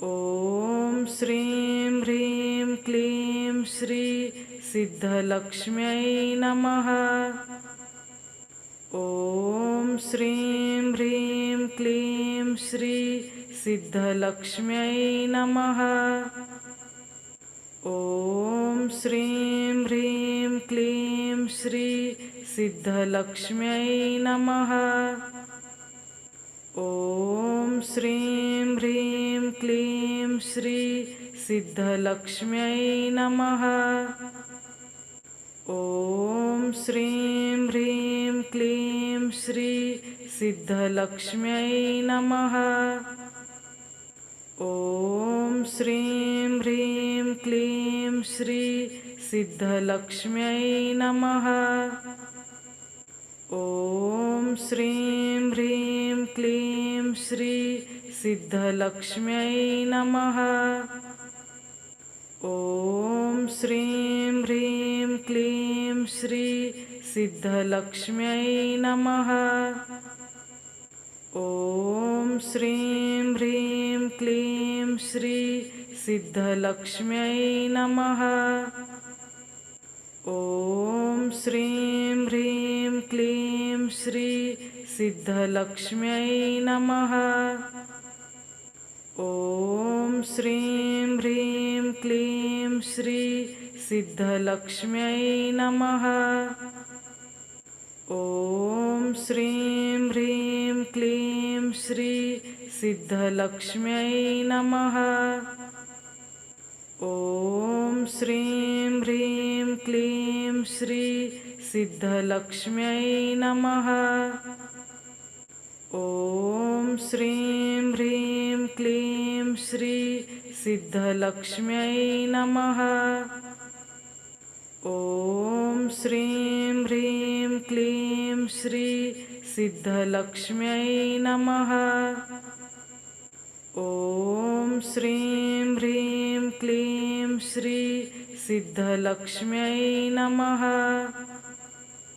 ॐ श्रीं ह्रीं क्लीं श्री सिद्धलक्ष्म्यै नमः। ॐ श्रीं ह्रीं क्लीं श्री सिद्धलक्ष्म्यै नमः। ॐ श्रीं ह्रीं क्लीं श्री सिद्धलक्ष्म्यै नमः। ॐ श्रीं ह्रीं क्लीं श्री सिद्धलक्ष्म्यै नमः। ॐ श्रीं ह्रीं क्लीं श्री सिद्धलक्ष्म्यै नमः। ॐ श्रीं ह्रीं क्लीं श्री सिद्धलक्ष्म्यै नमः। ॐ श्रीं ह्रीं क्लीं श्री सिद्धलक्ष्म्यै नमः। ॐ श्रीं ह्रीं क्लीं श्री सिद्धलक्ष्म्यै नमः। ॐ श्रीं ह्रीं क्लीं श्री सिद्धलक्ष्म्यै नमः। ॐ श्रीं ह्रीं क्लीं श्री सिद्धलक्ष्म्यै नमः। ॐ श्रीं ह्रीं क्लीं श्री सिद्धलक्ष्म्यै नमः। ॐ श्रीं ह्रीं क्लीं श्री सिद्धलक्ष्म्यै नमः। ॐ श्रीं ह्रीं क्लीं श्री सिद्धलक्ष्म्यै नमः। ॐ श्रीं ह्रीं क्लीं श्री सिद्धलक्ष्म्यै नमः। ॐ श्रीं ह्रीं क्लीं श्री सिद्धलक्ष्म्यै नमः। ॐ श्रीं ह्रीं क्लीं श्री सिद्धलक्ष्म्यै नमः।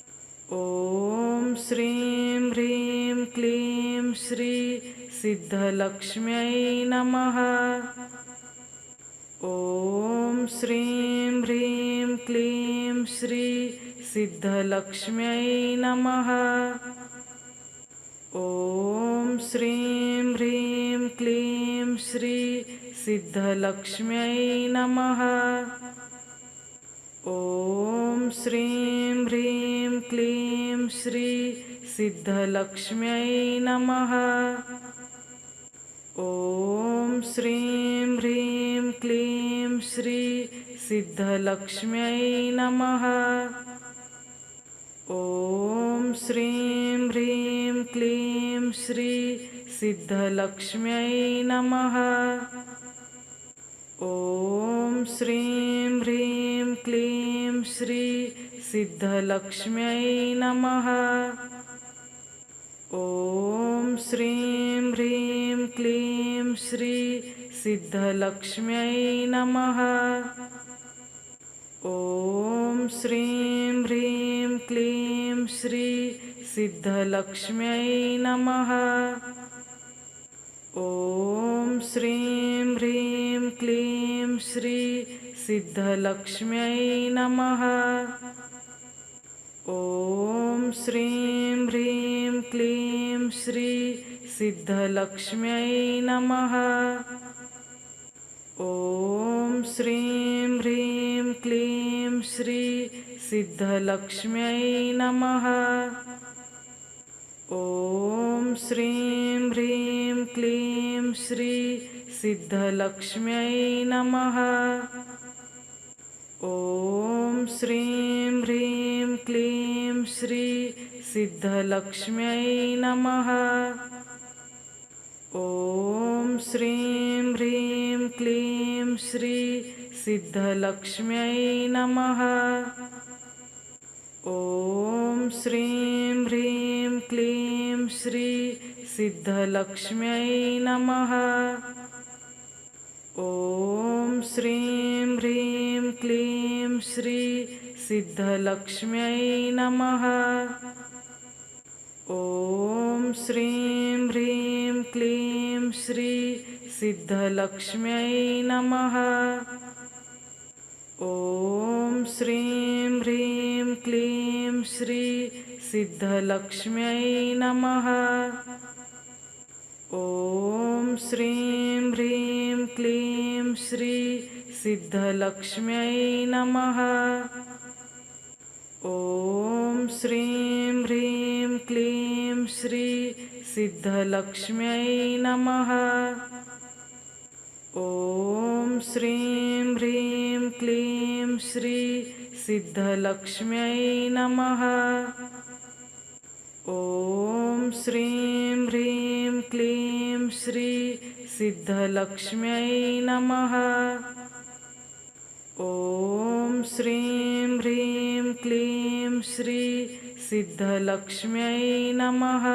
ॐ श्रीं ह्रीं क्लीं श्री सिद्धलक्ष्म्यै नमः। ॐ श्रीं ह्रीं क्लीं श्री सिद्धलक्ष्म्यै नमः। ॐ श्रीं ह्रीं क्लीं श्री सिद्धलक्ष्म्यै नमः। ॐ श्रीं ह्रीं क्लीं श्री सिद्धलक्ष्म्यै नमः। ॐ श्रीं ह्रीं क्लीं श्री सिद्धलक्ष्म्यै नमः। ॐ श्रीं ह्रीं क्लीं श्री सिद्धलक्ष्म्यै नमः। ॐ श्रीं ह्रीं क्लीं श्री सिद्धलक्ष्म्यै नमः। ॐ श्रीं ह्रीं क्लीं श्री सिद्धलक्ष्म्यै नमः। ॐ श्रीं ह्रीं क्लीं श्री सिद्धलक्ष्म्यै नमः। ॐ श्रीं ह्रीं क्लीं श्री सिद्धलक्ष्म्यै नमः। ॐ श्रीं ह्रीं क्लीं श्री सिद्धलक्ष्म्यै नमः। ॐ श्रीं ह्रीं क्लीं श्री सिद्धलक्ष्म्यै नमः। ॐ श्रीं ह्रीं क्लीं श्री सिद्धलक्ष्म्यै नमः। ॐ श्रीं ह्रीं क्लीं श्री सिद्धलक्ष्म्यै नमः। ॐ श्रीं ह्रीं क्लीं श्री सिद्धलक्ष्म्यै नमः। ॐ श्रीं ह्रीं क्लीं श्री सिद्धलक्ष्म्यै नमः। ॐ श्रीं ह्रीं क्लीं श्री सिद्धलक्ष्म्यै नमः। ॐ श्रीं ह्रीं क्लीं श्री सिद्धलक्ष्म्यै नमः। ॐ श्रीं ह्रीं क्लीं श्री सिद्धलक्ष्म्यै नमः। ॐ श्रीं ह्रीं क्लीं श्री सिद्धलक्ष्म्यै नमः। ॐ श्रीं ह्रीं क्लीं श्री सिद्धलक्ष्म्यै नमः। ॐ श्रीं ह्रीं क्लीं श्री सिद्धलक्ष्म्यै नमः। ॐ श्रीं ह्रीं क्लीं श्री सिद्धलक्ष्म्यै नमः। ॐ श्रीं ह्रीं क्लीं श्री सिद्धलक्ष्म्यै नमः।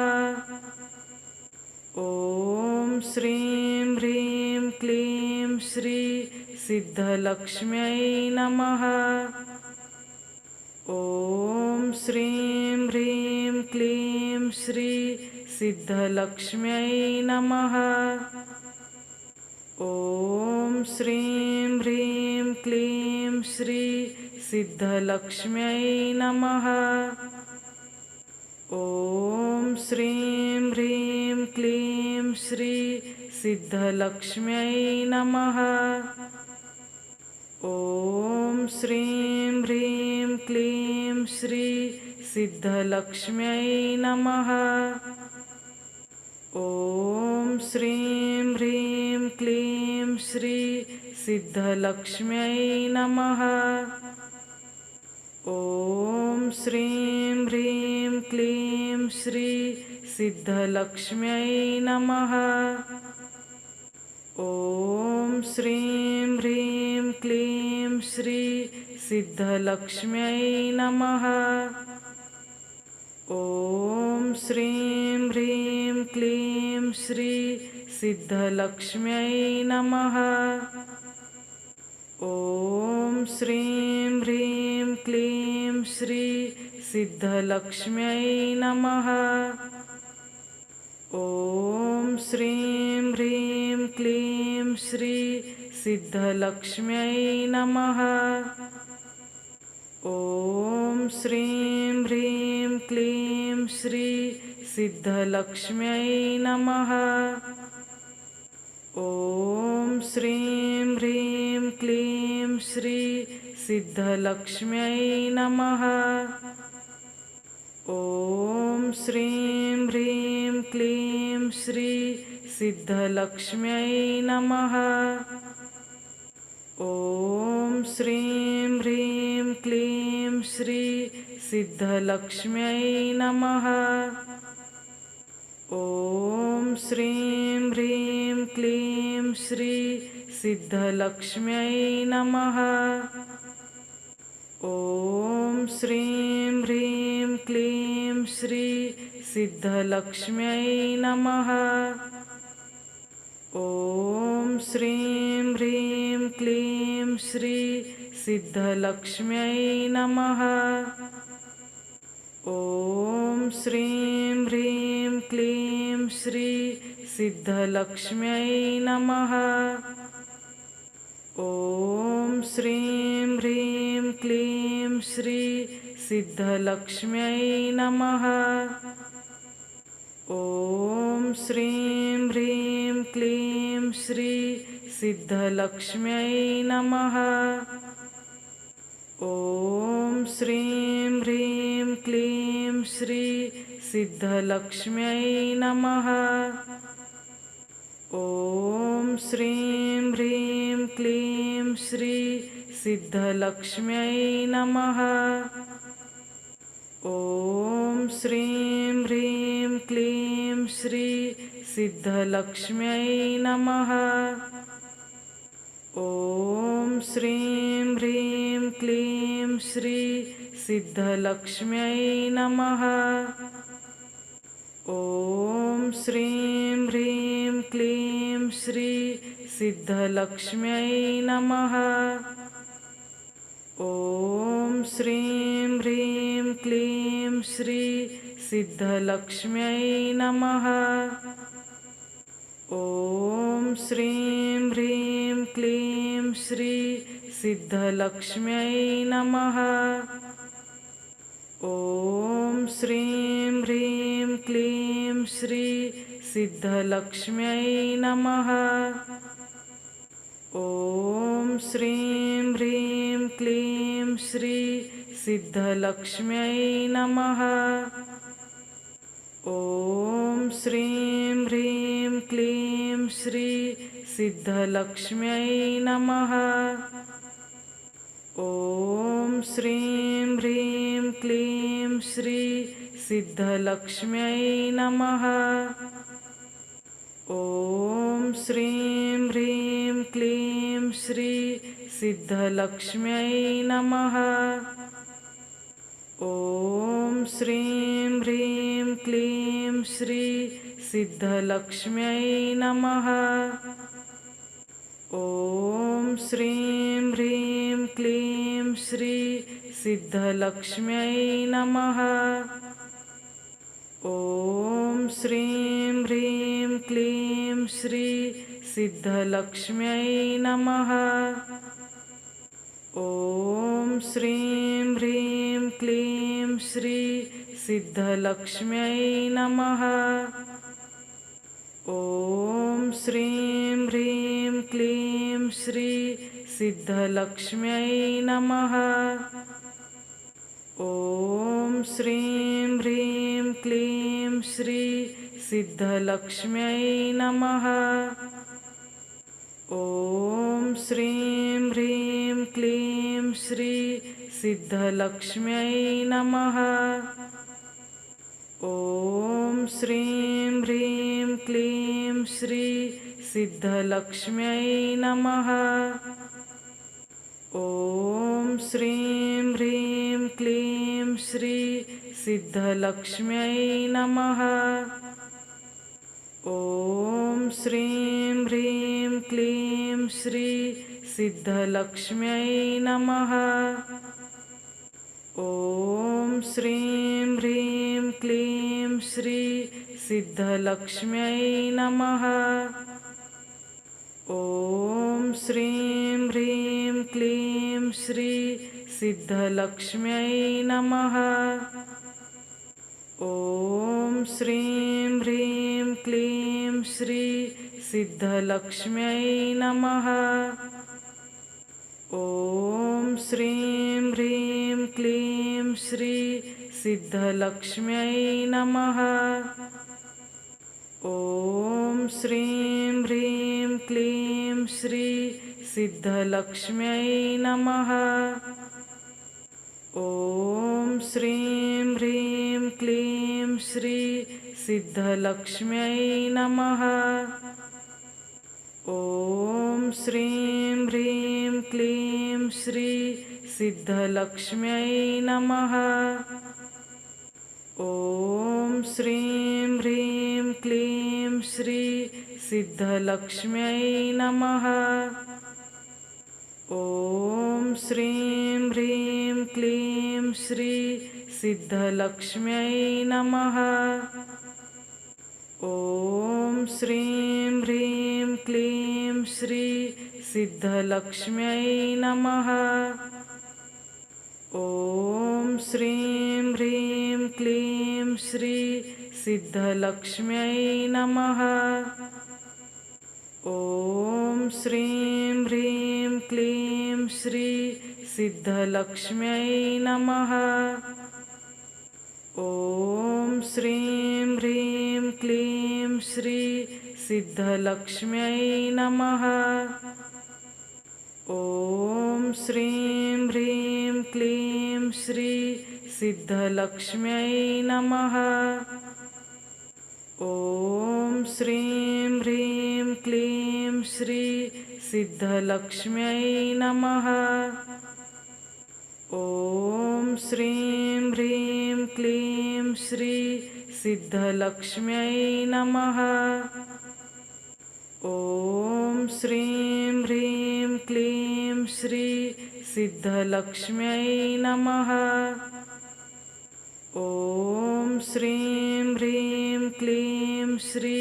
ॐ श्रीं ह्रीं क्लीं श्री सिद्धलक्ष्म्यै नमः। ॐ श्रीं ह्रीं क्लीं श्री सिद्धलक्ष्म्यै नमः। ॐ श्रीं ह्रीं क्लीं श्री सिद्धलक्ष्म्यै नमः। ॐ श्रीं ह्रीं क्लीं श्री सिद्धलक्ष्म्यै नमः। ॐ श्रीं ह्रीं क्लीं श्री सिद्धलक्ष्म्यै नमः। ॐ श्रीं ह्रीं क्लीं श्री सिद्धलक्ष्म्यै नमः। ॐ श्रीं ह्रीं क्लीं श्री सिद्धलक्ष्म्यै नमः। ॐ श्रीं ह्रीं क्लीं श्री सिद्धलक्ष्म्यै नमः। ॐ श्रीं ह्रीं क्लीं श्री सिद्धलक्ष्म्यै नमः। ॐ श्रीं ह्रीं क्लीं श्री सिद्धलक्ष्म्यै नमः। ॐ श्रीं ह्रीं क्लीं श्री सिद्धलक्ष्म्यै नमः। ॐ श्रीं ह्रीं क्लीं श्री सिद्धलक्ष्म्यै नमः। ॐ श्रीं ह्रीं क्लीं श्री सिद्धलक्ष्म्यै नमः। ॐ श्रीं ह्रीं क्लीं श्री सिद्धलक्ष्म्यै नमः। ॐ श्रीं ह्रीं क्लीं श्री सिद्धलक्ष्म्यै नमः। ॐ श्रीं ह्रीं क्लीं श्री सिद्धलक्ष्म्यै नमः। ॐ श्रीं ह्रीं क्लीं श्री सिद्धलक्ष्म्यै नमः। ॐ श्रीं ह्रीं क्लीं श्री सिद्धलक्ष्म्यै नमः। ॐ श्रीं ह्रीं क्लीं श्री सिद्धलक्ष्म्यै नमः। ॐ श्रीं ह्रीं क्लीं श्री सिद्धलक्ष्म्यै नमः। ॐ श्रीं ह्रीं क्लीं श्री सिद्धलक्ष्म्यै नमः। ॐ श्रीं ह्रीं क्लीं श्री सिद्धलक्ष्म्यै नमः। ॐ श्रीं ह्रीं क्लीं श्री सिद्धलक्ष्म्यै नमः। ॐ श्रीं ह्रीं क्लीं श्री सिद्धलक्ष्म्यै नमः। ॐ श्रीं ह्रीं क्लीं श्री सिद्धलक्ष्म्यै नमः। ॐ श्रीं ह्रीं क्लीं श्री सिद्धलक्ष्म्यै नमः। ॐ श्रीं ह्रीं क्लीं श्री सिद्धलक्ष्म्यै नमः। ఓం శ్రీం హ్రీం క్లీం శ్రీ సిద్ధలక్ష్మ్యై నమః. ఓం శ్రీం హ్రీం క్లీం శ్రీ సిద్ధలక్ష్మ్యై నమః. ఓం శ్రీం హ్రీం క్లీం శ్రీ సిద్ధలక్ష్మ్యై నమః. ఓం శ్రీం హ్రీం క్లీం శ్రీ సిద్ధలక్ష్మ్యై నమః. ఓం శ్రీం హ్రీం క్లీం శ్రీ సిద్ధలక్ష్మ్యై నమః. ఓం శ్రీం హ్రీం క్లీం శ్రీ సిద్ధలక్ష్మ్యై నమః. ఓం శ్రీం హ్రీం క్లీం శ్రీ సిద్ధలక్ష్మ్యై నమః. ఓం శ్రీం హ్రీం క్లీం శ్రీ సిద్ధలక్ష్మ్యై నమః. ఓం శ్రీం హ్రీం క్లీం శ్రీ సిద్ధలక్ష్మ్యై నమః. ఓం శ్రీం హ్రీం క్లీం శ్రీ సిద్ధలక్ష్మ్యై నమః. ఓం శ్రీం హ్రీం క్లీం శ్రీ సిద్ధలక్ష్మ్యై నమః. ఓం శ్రీం హ్రీం క్లీం శ్రీ సిద్ధలక్ష్మ్యై నమః. ఓం శ్రీం హ్రీం క్లీం శ్రీ సిద్ధలక్ష్మ్యై నమః. ఓం శ్రీం హ్రీం క్లీం శ్రీ సిద్ధలక్ష్మ్యై నమః. ఓం శ్రీం హ్రీం క్లీం శ్రీ సిద్ధలక్ష్మ్యై నమః. ఓం శ్రీం హ్రీం క్లీం శ్రీ సిద్ధలక్ష్మ్యై నమః. ఓం శ్రీం హ్రీం క్లీం శ్రీ సిద్ధలక్ష్మ్యై నమః. ఓం శ్రీం హ్రీం క్లీం శ్రీ సిద్ధలక్ష్మ్యై నమః. ఓం శ్రీం హ్రీం క్లీం శ్రీ సిద్ధలక్ష్మ్యై నమః. ఓం శ్రీం హ్రీం క్లీం శ్రీ సిద్ధలక్ష్మ్యై నమః. ఓం శ్రీం హ్రీం క్లీం శ్రీ సిద్ధలక్ష్మ్యై నమః. ఓం శ్రీం హ్రీం క్లీం శ్రీ సిద్ధలక్ష్మ్యై నమః. ఓం శ్రీం హ్రీం క్లీం శ్రీ సిద్ధలక్ష్మ్యై నమః. ఓం శ్రీం హ్రీం క్లీం శ్రీ సిద్ధలక్ష్మ్యై నమః. ఓం శ్రీం హ్రీం క్లీం శ్రీ సిద్ధలక్ష్మ్యై నమః. ఓం శ్రీం హ్రీం క్లీం శ్రీ సిద్ధలక్ష్మ్యై నమః. ఓం శ్రీం హ్రీం క్లీం శ్రీ సిద్ధలక్ష్మ్యై నమః. ఓం శ్రీం హ్రీం క్లీం శ్రీ సిద్ధలక్ష్మ్యై నమః. ఓం శ్రీం హ్రీం క్లీం శ్రీ సిద్ధలక్ష్మ్యై నమః. ఓం శ్రీం హ్రీం క్లీం శ్రీ సిద్ధలక్ష్మ్యై నమః. ఓం శ్రీం హ్రీం క్లీం శ్రీ సిద్ధలక్ష్మ్యై నమః. ఓం శ్రీం హ్రీం క్లీం శ్రీ సిద్ధలక్ష్మ్యై నమః. ఓం శ్రీం హ్రీం క్లీం శ్రీ సిద్ధలక్ష్మ్యై నమః. ఓం శ్రీం హ్రీం క్లీం శ్రీ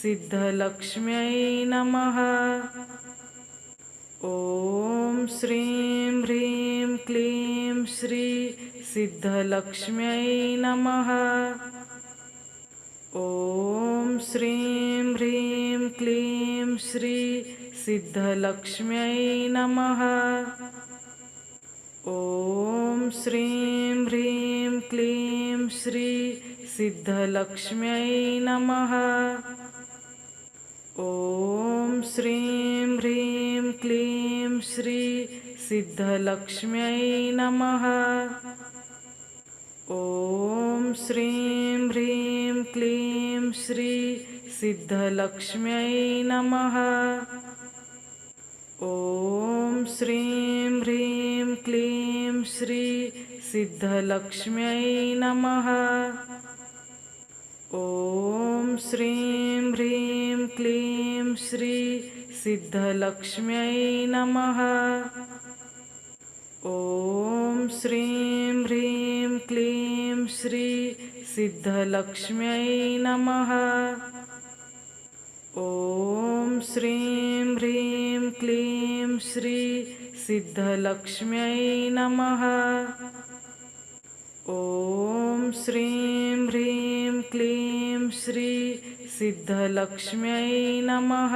सिद्धलक्ष्म्यै नमः। ॐ श्रीं ह्रीं क्लीं श्री सिद्धलक्ष्म्यै नमः। ॐ श्रीं ह्रीं क्लीं श्री सिद्धलक्ष्म्यै नमः। ॐ श्रीं ह्रीं क्लीं श्री सिद्धलक्ष्म्यै नमः। ॐ श्रीं ह्रीं क्लीं श्री सिद्धलक्ष्म्यै नमः। ॐ श्रीं ह्रीं क्लीं श्री सिद्धलक्ष्म्यै नमः। ॐ श्रीं ह्रीं क्लीं श्री सिद्धलक्ष्म्यै नमः। ॐ श्रीं ह्रीं क्लीं श्री सिद्धलक्ष्म्यै नमः। ॐ श्रीं ह्रीं क्लीं श्री सिद्धलक्ष्म्यै नमः। ॐ श्रीं ह्रीं क्लीं श्री सिद्धलक्ष्म्यै नमः। ॐ श्रीं ह्रीं क्लीं श्री सिद्धलक्ष्म्यै नमः।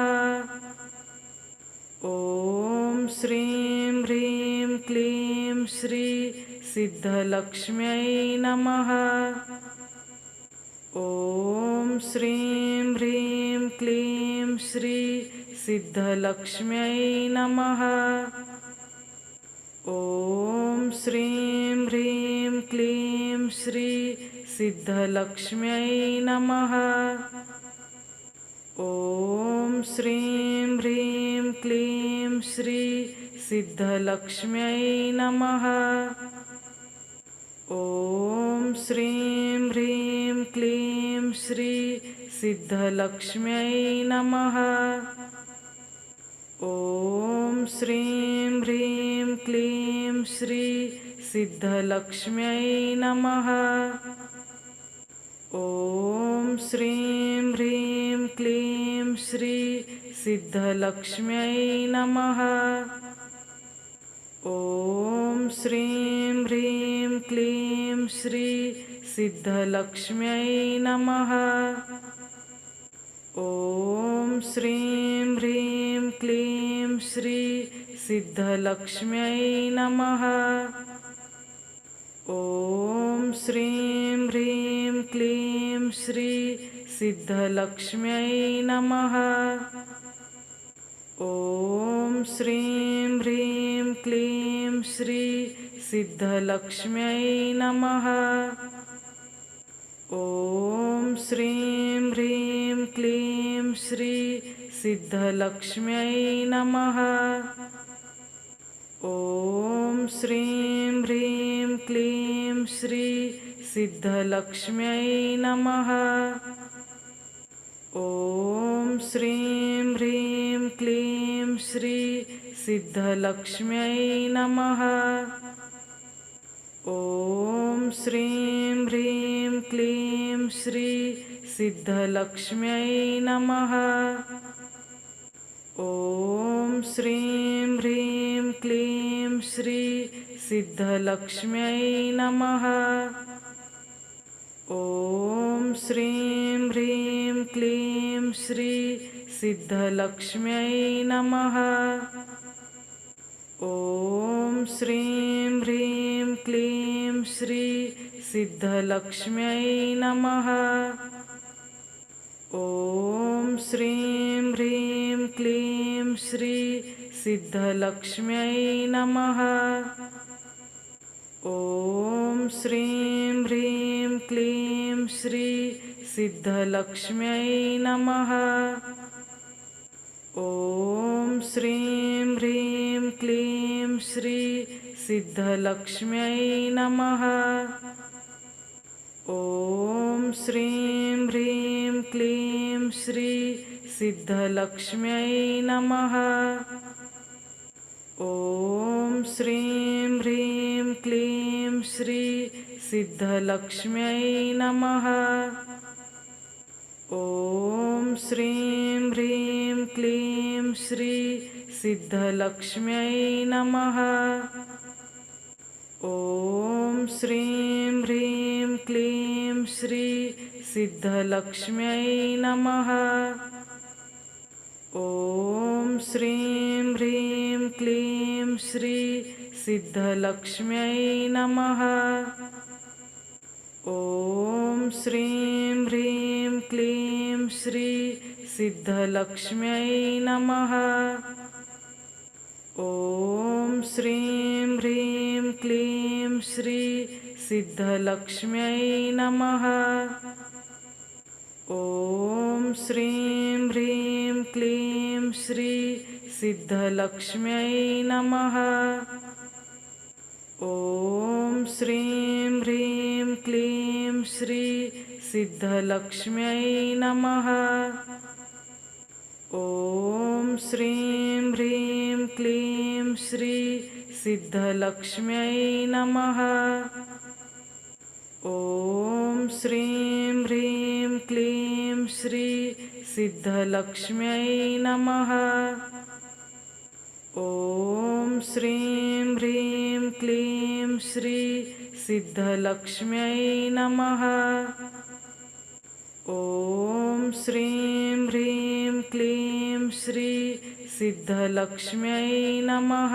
ॐ श्रीं ह्रीं क्लीं श्री सिद्धलक्ष्म्यै नमः। ॐ श्रीं ह्रीं क्लीं श्री सिद्धलक्ष्म्यै नमः। ॐ श्रीं ह्रीं क्लीं श्री सिद्धलक्ष्म्यै नमः। ॐ श्रीं ह्रीं क्लीं श्री सिद्धलक्ष्म्यै नमः। ॐ श्रीं ह्रीं क्लीं श्री सिद्धलक्ष्म्यै नमः। ॐ श्रीं ह्रीं क्लीं श्री सिद्धलक्ष्म्यै नमः। ॐ श्रीं ह्रीं क्लीं श्री सिद्धलक्ष्म्यै नमः। ॐ श्रीं ह्रीं क्लीं श्री सिद्धलक्ष्म्यै नमः। ॐ श्रीं ह्रीं क्लीं श्री सिद्धलक्ष्म्यै नमः। ॐ श्रीं ह्रीं क्लीं श्री सिद्धलक्ष्म्यै नमः। ॐ श्रीं ह्रीं क्लीं श्री सिद्धलक्ष्म्यै नमः। ॐ श्रीं ह्रीं क्लीं श्री सिद्धलक्ष्म्यै नमः। ॐ श्रीं ह्रीं क्लीं श्री सिद्धलक्ष्म्यै नमः। ॐ श्रीं ह्रीं क्लीं श्री सिद्धलक्ष्म्यै नमः। ॐ श्रीं ह्रीं क्लीं श्री सिद्धलक्ष्म्यै नमः। ॐ श्रीं ह्रीं क्लीं श्री सिद्धलक्ष्म्यै नमः। ॐ श्रीं ह्रीं क्लीं श्री सिद्धलक्ष्म्यै नमः। ॐ श्रीं ह्रीं क्लीं श्री सिद्धलक्ष्म्यै नमः। ॐ श्रीं ह्रीं क्लीं श्री सिद्धलक्ष्म्यै नमः। ॐ श्रीं ह्रीं क्लीं श्री सिद्धलक्ष्म्यै नमः। ॐ श्रीं ह्रीं क्लीं श्री सिद्धलक्ष्म्यै नमः। ॐ श्रीं ह्रीं क्लीं श्री सिद्धलक्ष्म्यै नमः। ॐ श्रीं ह्रीं क्लीं श्री सिद्धलक्ष्म्यै नमः। ఓం శ్రీం హ్రీం క్లీం శ్రీ సిద్ధలక్ష్మ్యై నమః. ఓం శ్రీం హ్రీం క్లీం శ్రీ సిద్ధలక్ష్మ్యై నమః. ఓం శ్రీం హ్రీం క్లీం శ్రీ సిద్ధలక్ష్మ్యై నమః. ఓం శ్రీం హ్రీం క్లీం శ్రీ సిద్ధలక్ష్మ్యై నమః. ఓం శ్రీం హ్రీం క్లీం శ్రీ సిద్ధలక్ష్మ్యై నమః. ఓం శ్రీం హ్రీం క్లీం శ్రీ సిద్ధలక్ష్మ్యై నమః. ఓం శ్రీం హ్రీం క్లీం శ్రీ సిద్ధలక్ష్మ్యై నమః. ఓం శ్రీం హ్రీం క్లీం శ్రీ సిద్ధలక్ష్మ్యై నమః. ఓం శ్రీం హ్రీం క్లీం శ్రీ సిద్ధలక్ష్మ్యై నమః. ఓం శ్రీం హ్రీం క్లీం శ్రీ సిద్ధలక్ష్మ్యై నమః. ఓం శ్రీం హ్రీం క్లీం శ్రీ సిద్ధలక్ష్మ్యై నమః.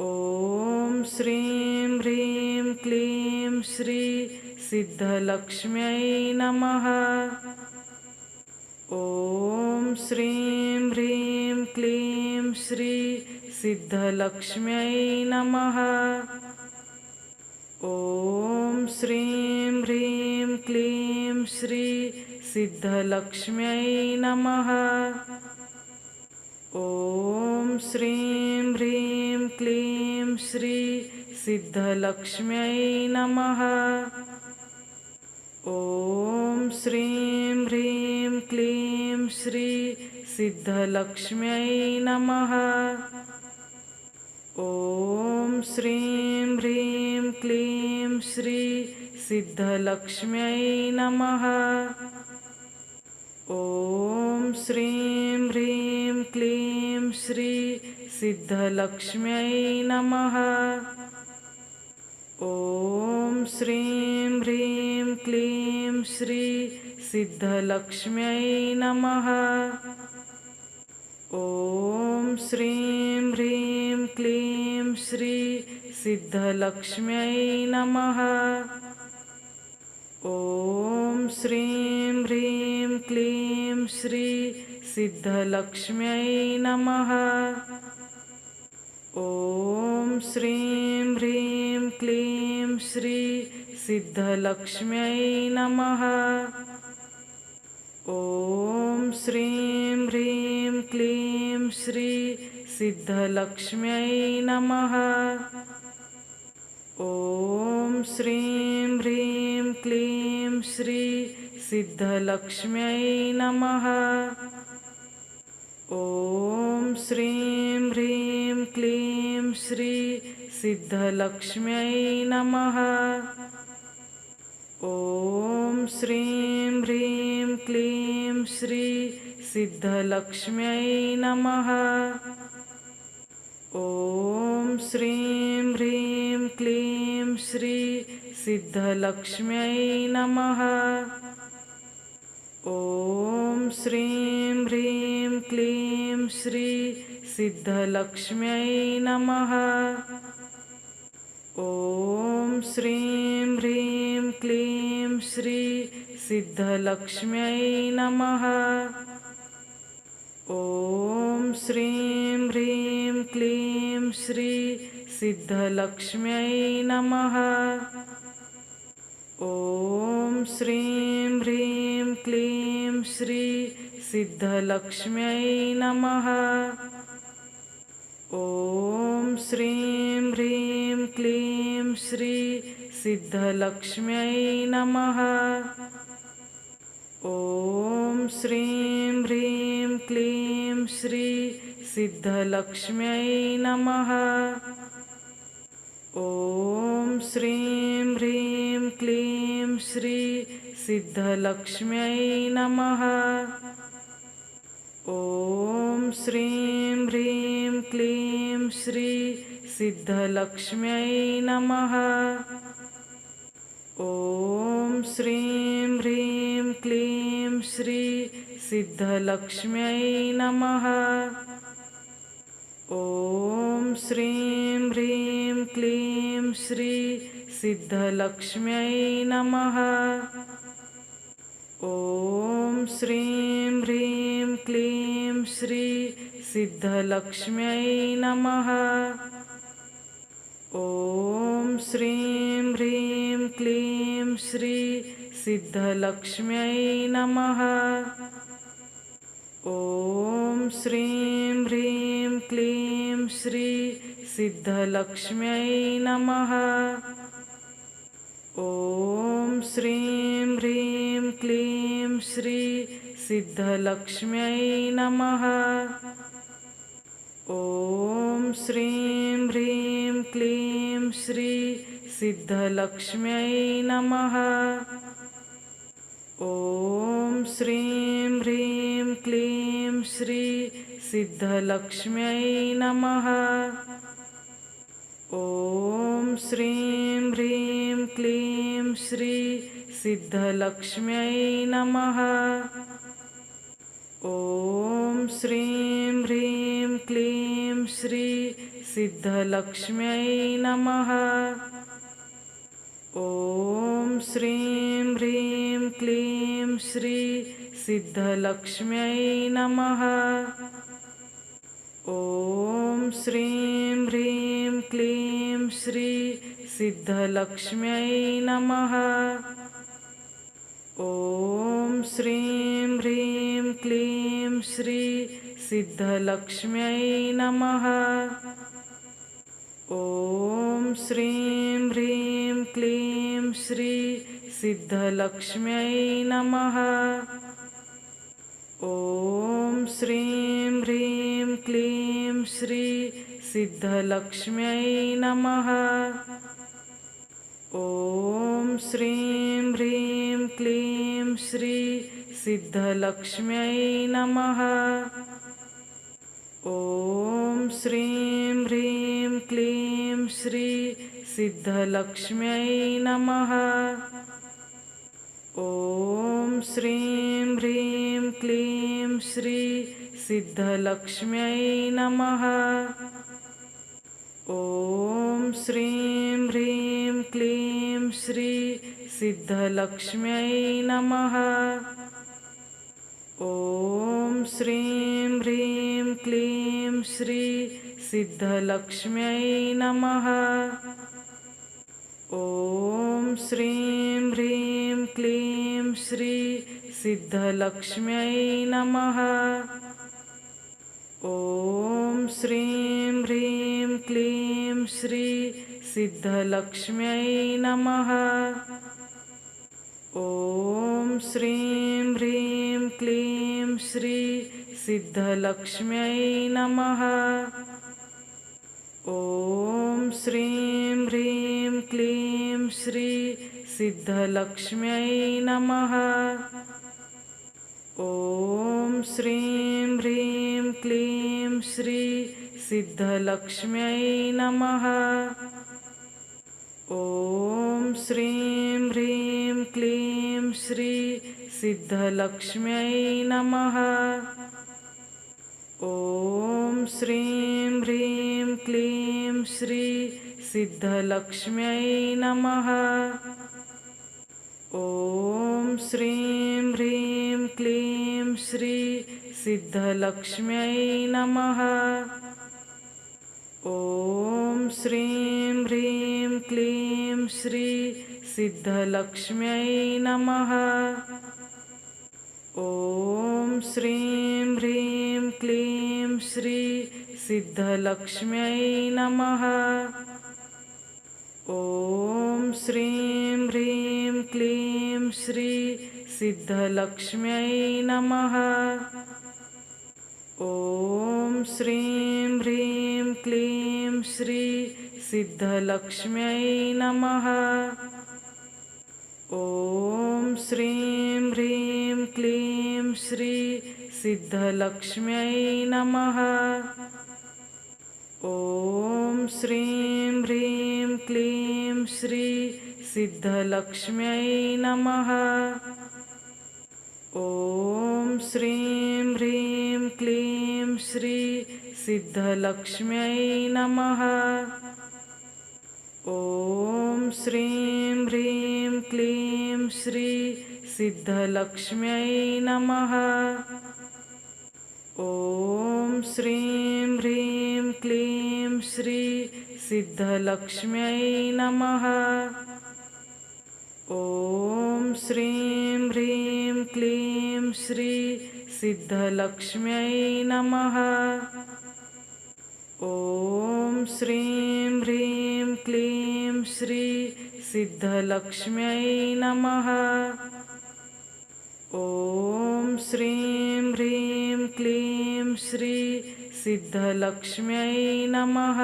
ఓం శ్రీం హ్రీం క్లీం శ్రీ సిద్ధలక్ష్మ్యై నమః. ఓం శ్రీం హ్రీం క్లీం శ్రీ సిద్ధలక్ష్మ్యై నమః. ఓం శ్రీం హ్రీం క్లీం శ్రీ సిద్ధలక్ష్మ్యై నమః. ఓం శ్రీం హ్రీం క్లీం శ్రీ సిద్ధలక్ష్మ్యై నమః. ఓం శ్రీం హ్రీం క్లీం శ్రీ సిద్ధలక్ష్మ్యై నమః. ఓం శ్రీం హ్రీం క్లీం శ్రీ సిద్ధలక్ష్మ్యై నమః. ఓం శ్రీం హ్రీం క్లీం శ్రీ సిద్ధలక్ష్మ్యై నమః. ఓం శ్రీం హ్రీం క్లీం శ్రీ సిద్ధలక్ష్మ్యై నమః. ఓం శ్రీం హ్రీం క్లీం శ్రీ సిద్ధలక్ష్మ్యై నమః. ఓం శ్రీం హ్రీం క్లీం శ్రీ సిద్ధలక్ష్మ్యై నమః. ఓం శ్రీం హ్రీం క్లీం శ్రీ సిద్ధలక్ష్మ్యై నమః. ఓం శ్రీం హ్రీం క్లీం శ్రీ సిద్ధలక్ష్మ్యై నమః. ఓం శ్రీం హ్రీం క్లీం శ్రీ సిద్ధలక్ష్మ్యై నమః. ఓం శ్రీం హ్రీం క్లీం శ్రీ సిద్ధలక్ష్మ్యై నమః. ఓం శ్రీం హ్రీం క్లీం శ్రీ సిద్ధలక్ష్మ్యై నమః. ఓం శ్రీం హ్రీం క్లీం శ్రీ సిద్ధలక్ష్మ్యై నమః. ఓం శ్రీం హ్రీం క్లీం శ్రీ సిద్ధలక్ష్మ్యై నమః. ఓం శ్రీం హ్రీం క్లీం శ్రీ సిద్ధలక్ష్మ్యై నమః. ఓం శ్రీం హ్రీం క్లీం శ్రీ సిద్ధలక్ష్మ్యై నమః. ఓం శ్రీం హ్రీం క్లీం శ్రీ సిద్ధలక్ష్మ్యై నమః. ఓం శ్రీం హ్రీం క్లీం శ్రీ సిద్ధలక్ష్మ్యై నమః. ఓం శ్రీం హ్రీం క్లీం శ్రీ సిద్ధలక్ష్మ్యై నమః. ఓం శ్రీం హ్రీం క్లీం శ్రీ सिद्धलक्ष्म्यै नमः। ॐ श्रीं ह्रीं क्लीं श्री सिद्धलक्ष्म्यै नमः। ॐ श्रीं ह्रीं क्लीं श्री सिद्धलक्ष्म्यै नमः। ॐ श्रीं ह्रीं क्लीं श्री सिद्धलक्ष्म्यै नमः। ॐ श्रीं ह्रीं क्लीं श्री सिद्धलक्ष्म्यै नमः। ॐ श्रीं ह्रीं क्लीं श्री सिद्धलक्ष्म्यै नमः। ॐ श्रीं ह्रीं क्लीं श्री सिद्धलक्ष्म्यै नमः। ॐ श्रीं ह्रीं क्लीं श्री सिद्धलक्ष्म्यै नमः। ॐ श्रीं ह्रीं क्लीं श्री सिद्धलक्ष्म्यै नमः। ॐ श्रीं ह्रीं क्लीं श्री सिद्धलक्ष्म्यै नमः। ॐ श्रीं ह्रीं क्लीं श्री सिद्धलक्ष्म्यै नमः। ॐ श्रीं ह्रीं क्लीं श्री सिद्धलक्ष्म्यै नमः। ॐ श्रीं ह्रीं क्लीं श्री सिद्धलक्ष्म्यै नमः। ॐ श्रीं ह्रीं क्लीं श्री सिद्धलक्ष्म्यै नमः। ॐ श्रीं ह्रीं क्लीं श्री सिद्धलक्ष्म्यै नमः। ॐ श्रीं ह्रीं क्लीं श्री सिद्धलक्ष्म्यै नमः। ॐ श्रीं ह्रीं क्लीं श्री सिद्धलक्ष्म्यै नमः। ॐ श्रीं ह्रीं क्लीं श्री सिद्धलक्ष्म्यै नमः। ॐ श्रीं ह्रीं क्लीं श्री सिद्धलक्ष्म्यै नमः। ॐ श्रीं ह्रीं क्लीं श्री सिद्धलक्ष्म्यै नमः। ॐ श्रीं ह्रीं क्लीं श्री सिद्धलक्ष्म्यै नमः। ॐ श्रीं ह्रीं क्लीं श्री सिद्धलक्ष्म्यै नमः। ॐ श्रीं ह्रीं क्लीं श्री सिद्धलक्ष्म्यै नमः। ॐ श्रीं ह्रीं क्लीं श्री सिद्धलक्ष्म्यै नमः। ॐ श्रीं ह्रीं क्लीं श्री सिद्धलक्ष्म्यै नमः। ॐ श्रीं ह्रीं क्लीं श्री सिद्धलक्ष्म्यै नमः। ॐ श्रीं ह्रीं क्लीं श्री सिद्धलक्ष्म्यै नमः। ॐ श्रीं ह्रीं क्लीं श्री सिद्धलक्ष्म्यै नमः। ॐ श्रीं ह्रीं क्लीं श्री सिद्धलक्ष्म्यै नमः। ॐ श्रीं ह्रीं क्लीं श्री सिद्धलक्ष्म्यै नमः। ॐ श्रीं ह्रीं क्लीं श्री सिद्धलक्ष्म्यै नमः। ॐ श्रीं ह्रीं क्लीं श्री सिद्धलक्ष्म्यै नमः। ॐ श्रीं ह्रीं क्लीं श्री सिद्धलक्ष्म्यै नमः। ॐ श्रीं ह्रीं क्लीं श्री सिद्धलक्ष्म्यै नमः। ఓం శ్రీం హ్రీం క్లీం శ్రీ సిద్ధలక్ష్మ్యై నమః. ఓం శ్రీం హ్రీం క్లీం శ్రీ సిద్ధలక్ష్మ్యై నమః. ఓం శ్రీం హ్రీం క్లీం శ్రీ సిద్ధలక్ష్మ్యై నమః. ఓం శ్రీం హ్రీం క్లీం శ్రీ సిద్ధలక్ష్మ్యై నమః. ఓం శ్రీం హ్రీం క్లీం శ్రీ సిద్ధలక్ష్మ్యై నమః. ఓం శ్రీం హ్రీం క్లీం శ్రీ సిద్ధలక్ష్మ్యై నమః. ఓం శ్రీం హ్రీం క్లీం శ్రీ సిద్ధలక్ష్మ్యై నమః. ఓం శ్రీం హ్రీం క్లీం శ్రీ సిద్ధలక్ష్మ్యై నమః.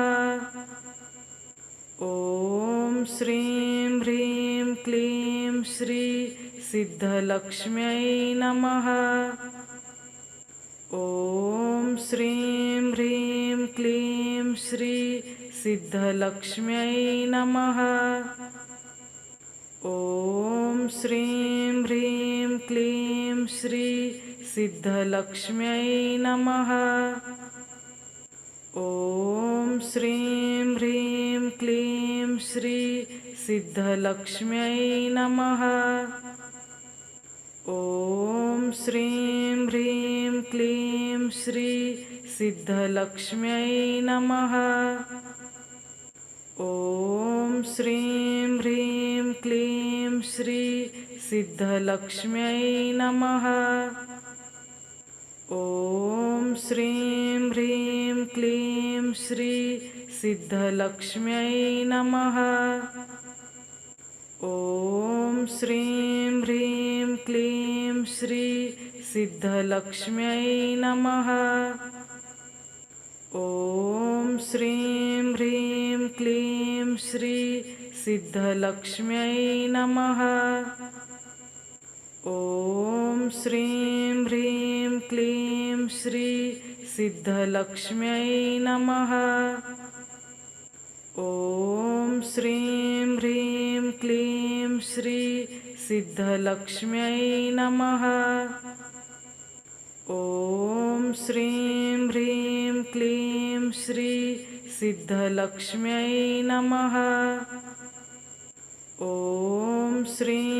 ఓం శ్రీం హ్రీం క్లీం శ్రీ సిద్ధలక్ష్మ్యై నమః. ఓం శ్రీం హ్రీం క్లీం శ్రీ సిద్ధలక్ష్మ్యై నమః. ఓం శ్రీం హ్రీం క్లీం శ్రీ సిద్ధలక్ష్మ్యై నమః. ఓం శ్రీం హ్రీం క్లీం శ్రీ సిద్ధలక్ష్మ్యై నమః. ఓం శ్రీం హ్రీం క్లీం శ్రీ సిద్ధలక్ష్మ్యై నమః. ఓం శ్రీం హ్రీం క్లీం శ్రీ సిద్ధలక్ష్మ్యై నమః. ఓం శ్రీం హ్రీం క్లీం శ్రీ సిద్ధలక్ష్మ్యై నమః. ఓం శ్రీం హ్రీం క్లీం శ్రీ సిద్ధలక్ష్మ్యై నమః. ఓం శ్రీం హ్రీం క్లీం శ్రీ సిద్ధలక్ష్మ్యై నమః. ఓం శ్రీం హ్రీం క్లీం శ్రీ సిద్ధలక్ష్మ్యై నమః. ఓం శ్రీం హ్రీం క్లీం శ్రీ సిద్ధలక్ష్మ్యై నమః. ఓం శ్రీం హ్రీం క్లీం శ్రీ సిద్ధలక్ష్మ్యై నమః. ఓం శ్రీం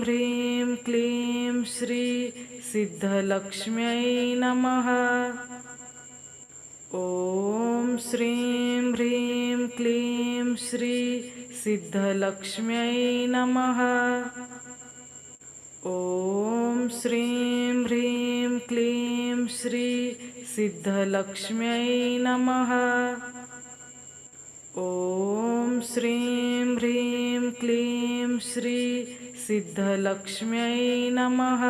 హ్రీం క్లీం శ్రీ సిద్ధలక్ష్మ్యై నమః. ఓం శ్రీం హ్రీం క్లీం శ్రీ సిద్ధలక్ష్మ్యై నమః. ఓం శ్రీం హ్రీం క్లీం శ్రీ సిద్ధలక్ష్మ్యై నమః. ఓం శ్రీం హ్రీం క్లీం శ్రీ సిద్ధలక్ష్మ్యై నమః.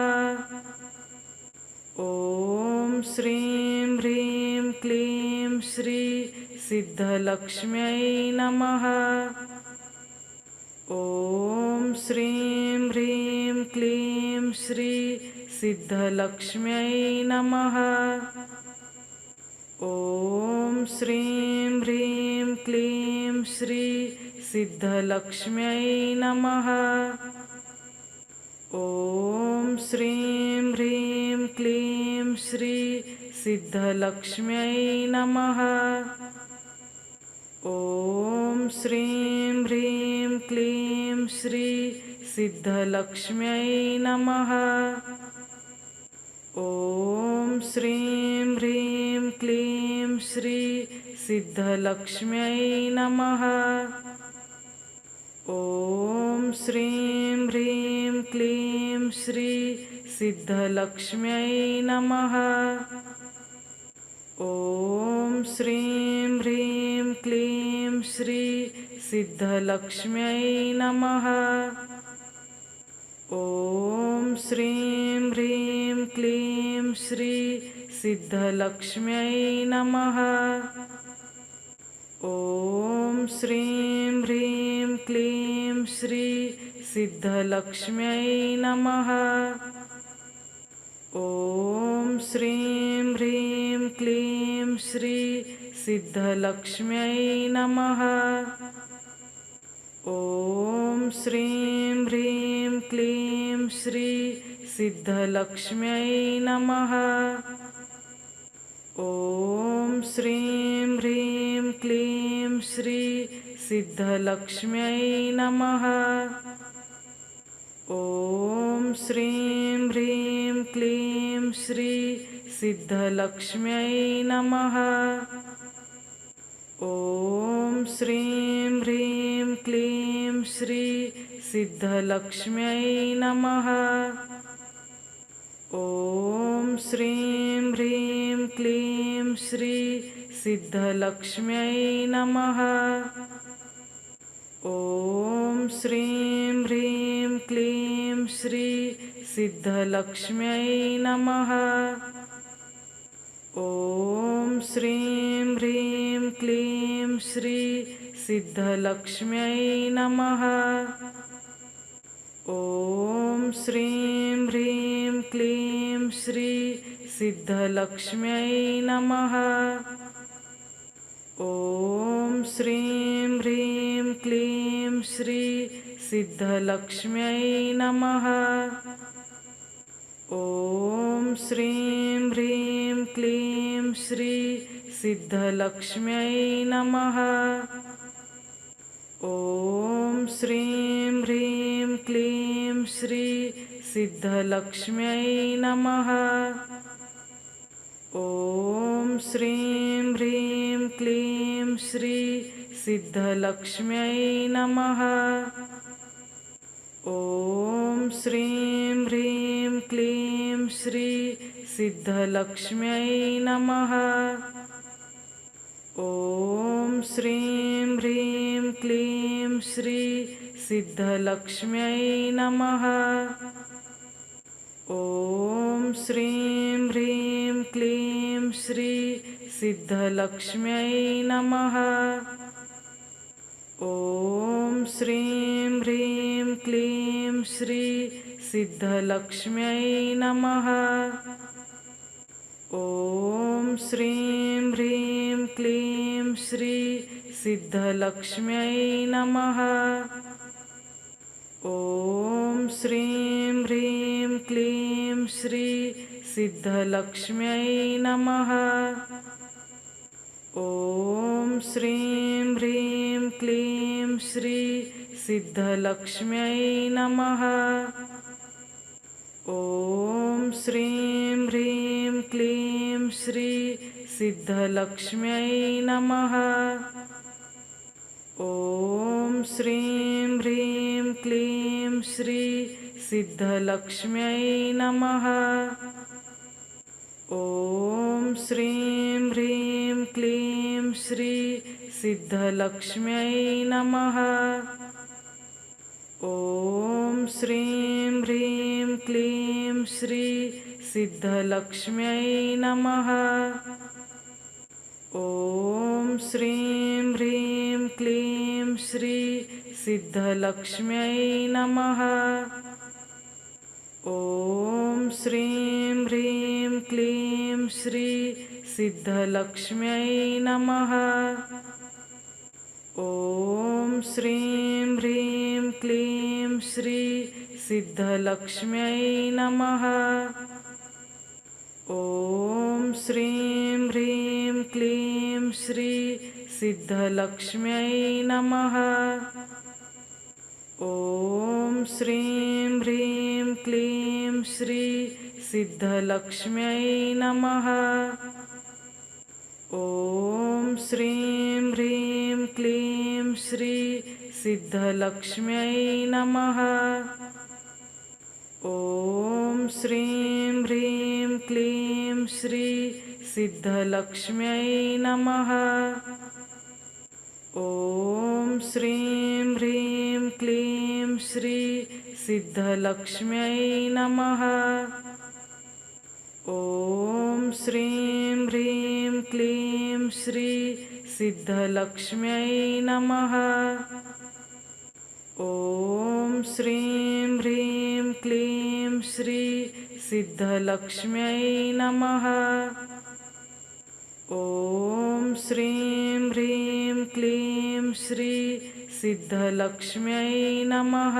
ఓం శ్రీం హ్రీం క్లీం శ్రీ సిద్ధలక్ష్మ్యై నమః. ఓం శ్రీం హ్రీం క్లీం శ్రీ సిద్ధలక్ష్మ్యై నమః. ఓం శ్రీం హ్రీం క్లీం శ్రీ సిద్ధలక్ష్మ్యై నమః. ఓం శ్రీం హ్రీం క్లీం శ్రీ సిద్ధలక్ష్మ్యై నమః. ఓం శ్రీం హ్రీం క్లీం శ్రీ సిద్ధలక్ష్మ్యై నమః. ఓం శ్రీం హ్రీం క్లీం శ్రీ సిద్ధలక్ష్మ్యై నమః. ఓం శ్రీం హ్రీం క్లీం శ్రీ సిద్ధలక్ష్మ్యై నమః. ఓం శ్రీం హ్రీం క్లీం శ్రీ సిద్ధలక్ష్మ్యై నమః. ఓం శ్రీం హ్రీం క్లీం శ్రీ సిద్ధలక్ష్మ్యై నమః. ఓం శ్రీం హ్రీం క్లీం శ్రీ सिद्धलक्ष्म्यै नमः। ॐ श्रीं ह्रीं क्लीं श्री सिद्धलक्ष्म्यै नमः। ॐ श्रीं ह्रीं क्लीं श्री सिद्धलक्ष्म्यै नमः। ॐ श्रीं ह्रीं क्लीं श्री सिद्धलक्ष्म्यै नमः। ॐ श्रीं ह्रीं क्लीं श्री सिद्धलक्ष्म्यै नमः। ॐ श्रीं ह्रीं क्लीं श्री सिद्धलक्ष्म्यै नमः। ॐ श्रीं ह्रीं क्लीं श्री सिद्धलक्ष्म्यै नमः। ॐ श्रीं ह्रीं क्लीं श्री सिद्धलक्ष्म्यै नमः। ॐ श्रीं ह्रीं क्लीं श्री सिद्धलक्ष्म्यै नमः। ॐ श्रीं ह्रीं क्लीं श्री सिद्धलक्ष्म्यै नमः। ॐ श्रीं ह्रीं क्लीं श्री सिद्धलक्ष्म्यै नमः। ॐ श्रीं ह्रीं क्लीं श्री सिद्धलक्ष्म्यै नमः। ॐ श्रीं ह्रीं क्लीं श्री सिद्धलक्ष्म्यै नमः। ॐ श्रीं ह्रीं क्लीं श्री सिद्धलक्ष्म्यै नमः। ॐ श्रीं ह्रीं क्लीं श्री सिद्धलक्ष्म्यै नमः। ॐ श्रीं ह्रीं क्लीं श्री सिद्धलक्ष्म्यै नमः। ॐ श्रीं ह्रीं क्लीं श्री सिद्धलक्ष्म्यै नमः। ॐ श्रीं ह्रीं क्लीं श्री सिद्धलक्ष्म्यै नमः। ॐ श्रीं ह्रीं क्लीं श्री सिद्धलक्ष्म्यै नमः। ॐ श्रीं ह्रीं क्लीं श्री सिद्धलक्ष्म्यै नमः। ॐ श्रीं ह्रीं क्लीं श्री सिद्धलक्ष्म्यै नमः। ॐ श्रीं ह्रीं क्लीं श्री सिद्धलक्ष्म्यै नमः। ॐ श्रीं ह्रीं क्लीं श्री सिद्धलक्ष्म्यै नमः। ॐ श्रीं ह्रीं क्लीं श्री सिद्धलक्ष्म्यै नमः। ॐ श्रीं ह्रीं क्लीं श्री सिद्धलक्ष्म्यै नमः। ॐ श्रीं ह्रीं क्लीं श्री सिद्धलक्ष्म्यै नमः। ॐ श्रीं ह्रीं क्लीं श्री सिद्धलक्ष्म्यै नमः। ॐ श्रीं ह्रीं क्लीं श्री सिद्धलक्ष्म्यै नमः। ॐ श्रीं ह्रीं क्लीं श्री सिद्धलक्ष्म्यै नमः। ॐ श्रीं ह्रीं क्लीं श्री सिद्धलक्ष्म्यै नमः। ॐ श्रीं ह्रीं क्लीं श्री सिद्धलक्ष्म्यै नमः। ॐ श्रीं ह्रीं क्लीं श्री सिद्धलक्ष्म्यै नमः। ॐ श्रीं ह्रीं क्लीं श्री सिद्धलक्ष्म्यै नमः। ॐ श्रीं ह्रीं क्लीं श्री सिद्धलक्ष्म्यै नमः। ఓం శ్రీం హ్రీం క్లీం శ్రీ సిద్ధలక్ష్మ్యై నమః. ఓం శ్రీం హ్రీం క్లీం శ్రీ సిద్ధలక్ష్మ్యై నమః.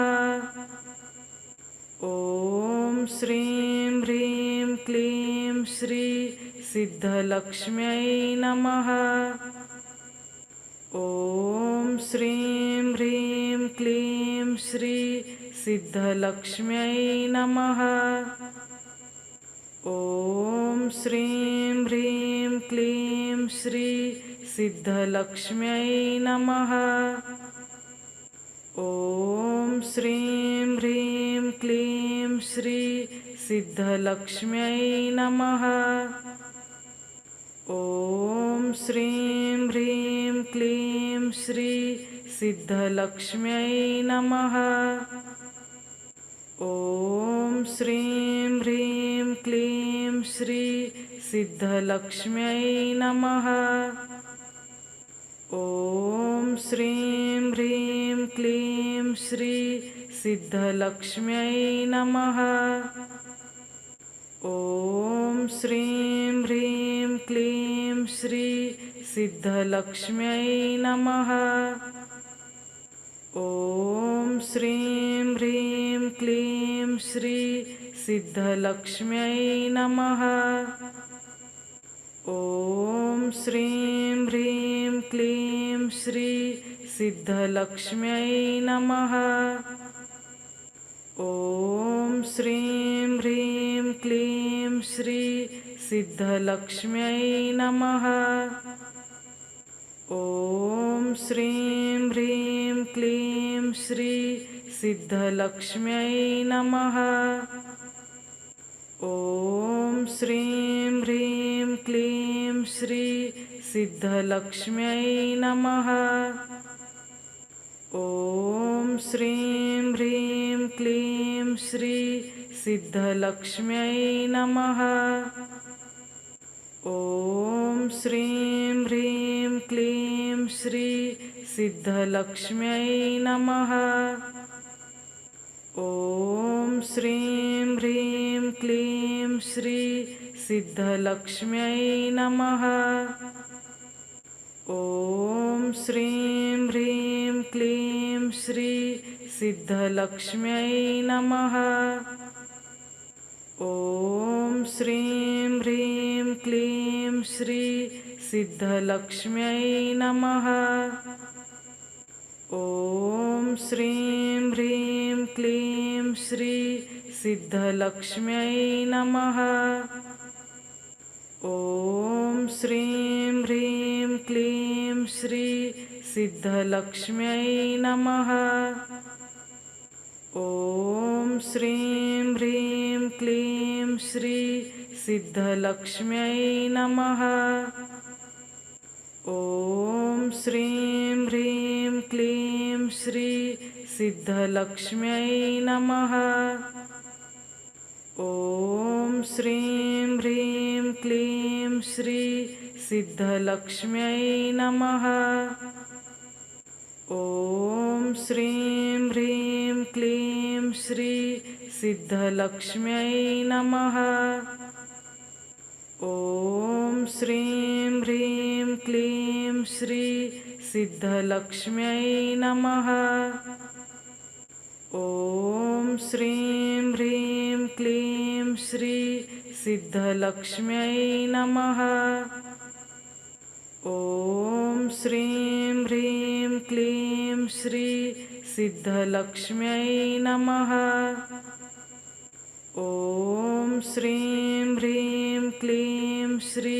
ఓం శ్రీం హ్రీం క్లీం శ్రీ సిద్ధలక్ష్మ్యై నమః. ఓం శ్రీం హ్రీం క్లీం శ్రీ సిద్ధలక్ష్మ్యై నమః. ఓం శ్రీం హ్రీం క్లీం శ్రీ సిద్ధలక్ష్మ్యై నమః. ఓం శ్రీం హ్రీం క్లీం శ్రీ సిద్ధలక్ష్మ్యై నమః. ఓం శ్రీం హ్రీం క్లీం శ్రీ సిద్ధలక్ష్మ్యై నమః. ఓం శ్రీం హ్రీం క్లీం శ్రీ సిద్ధలక్ష్మ్యై నమః. ఓం శ్రీం హ్రీం క్లీం శ్రీ సిద్ధలక్ష్మ్యై నమః. ఓం శ్రీం హ్రీం క్లీం శ్రీ సిద్ధలక్ష్మ్యై నమః. ఓం శ్రీం హ్రీం క్లీం శ్రీ సిద్ధలక్ష్మ్యై నమః. ఓం శ్రీం హ్రీం క్లీం శ్రీ సిద్ధలక్ష్మ్యై నమః. ఓం శ్రీం హ్రీం క్లీం శ్రీ సిద్ధలక్ష్మ్యై నమః. ఓం శ్రీం హ్రీం క్లీం శ్రీ సిద్ధలక్ష్మ్యై నమః. ఓం శ్రీం హ్రీం క్లీం శ్రీ సిద్ధలక్ష్మ్యై నమః. ఓం శ్రీం హ్రీం క్లీం శ్రీ సిద్ధలక్ష్మ్యై నమః. ఓం శ్రీం హ్రీం క్లీం శ్రీ సిద్ధలక్ష్మ్యై నమః. ఓం శ్రీం హ్రీం క్లీం శ్రీ సిద్ధలక్ష్మ్యై నమః. ఓం శ్రీం హ్రీం క్లీం శ్రీ సిద్ధలక్ష్మ్యై నమః. ఓం శ్రీం హ్రీం క్లీం శ్రీ సిద్ధలక్ష్మ్యై నమః. ఓం శ్రీం హ్రీం క్లీం శ్రీ సిద్ధలక్ష్మ్యై నమః. ఓం శ్రీం హ్రీం క్లీం శ్రీ సిద్ధలక్ష్మ్యై నమః. ఓం శ్రీం హ్రీం క్లీం శ్రీ సిద్ధలక్ష్మ్యై నమః. ఓం శ్రీం హ్రీం క్లీం శ్రీ సిద్ధలక్ష్మ్యై నమః. ఓం శ్రీం హ్రీం క్లీం శ్రీ సిద్ధలక్ష్మ్యై నమః. ఓం శ్రీం హ్రీం క్లీం శ్రీ సిద్ధలక్ష్మ్యై నమః. ఓం శ్రీం హ్రీం క్లీం శ్రీ సిద్ధలక్ష్మ్యై నమః. ఓం శ్రీం హ్రీం క్లీం శ్రీ సిద్ధలక్ష్మ్యై నమః. ఓం శ్రీం హ్రీం క్లీం శ్రీ సిద్ధలక్ష్మ్యై నమః. ఓం శ్రీం హ్రీం క్లీం శ్రీ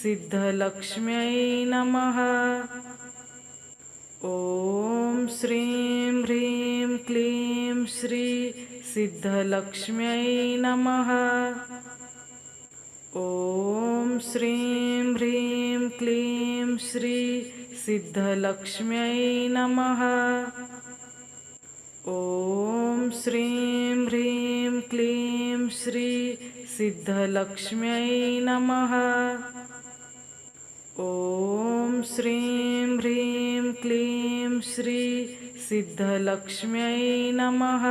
సిద్ధలక్ష్మ్యై నమః. ఓం శ్రీం హ్రీం క్లీం శ్రీ సిద్ధలక్ష్మ్యై నమః. ఓం శ్రీం హ్రీం క్లీం శ్రీ సిద్ధలక్ష్మ్యై నమః. ఓం శ్రీం హ్రీం క్లీం శ్రీ సిద్ధలక్ష్మ్యై నమః. ఓం శ్రీం హ్రీం క్లీం శ్రీ सिद्धलक्ष्म्यै नमः।